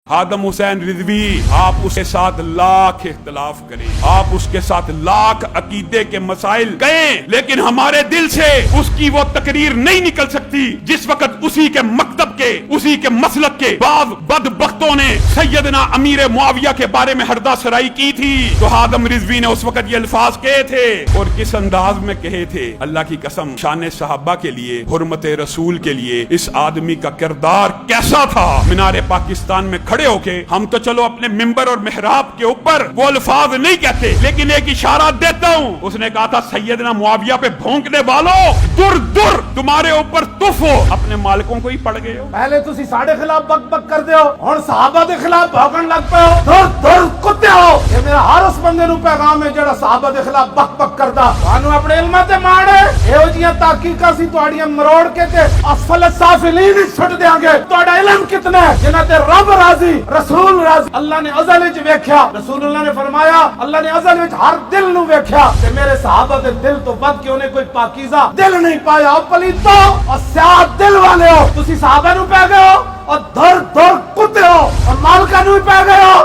आदम हुसैन रिजवी, आप उसके साथ लाख इख्तलाफ करें, आप उसके साथ लाख अकीदे के मसाइल कहें, लेकिन हमारे दिल से उसकी वो तकरीर नहीं निकल सकती जिस वक्त उसी के मकतब के, उसी के मसलक के बाद बदबख्तों ने सैयदना अमीर मुआविया के बारे में हरदा सराई की थी। तो आदम रिजवी ने उस वक्त ये अल्फाज कहे थे और किस अंदाज में कहे थे। अल्लाह की कसम, शान सहाबा के लिए, हुर्मत रसूल के लिए इस आदमी का किरदार कैसा था। मीनारे पाकिस्तान में खड़े होके हम तो चलो अपने मिंबर और मेहराब के ऊपर वो अल्फाज नहीं कहते, लेकिन एक इशारा देता हूँ। उसने कहा था सैयदना मुआविया पे भौंकने वालों, दुर दुर तुम्हारे ऊपर तुफ हो, अपने मालिकों को ही पड़ गए हो। पहले तुसी साडे खिलाफ बक बक कर दे हो, हुण सहाबा दे खिलाफ भौंकण लग पे हो। दुर दुर कुत्ते हो। ये मेरा हर उस बंदे नूं पैगाम है जेड़ा सहाबा दे खिलाफ बक बक करदा। तुहानू अपने इल्मां ते माण है, एहो जियां ताकीकां सी तुहाड़ियां मरोड़ के ते असफल साफिलीन ही सुट देंगे। तुहाडा इल्म कितना है जिन्हां ते रब राजी, रसूल राजी। अल्लाह ने अज़ल विच वेख्या, रसूलुल्लाह ने फरमाया अल्लाह ने अज़ल विच हर दिल नूं वेख्या ते मेरे सहाबा दे दिल तो बद के उन्हें कोई पाकीज़ा दिल नहीं पाया। पलीतो और स्याह दिल वाले हो, तुसी सहाबा नूं पै गए हो और धर धर कुत्ते हो और मालका नूं पै गए हो।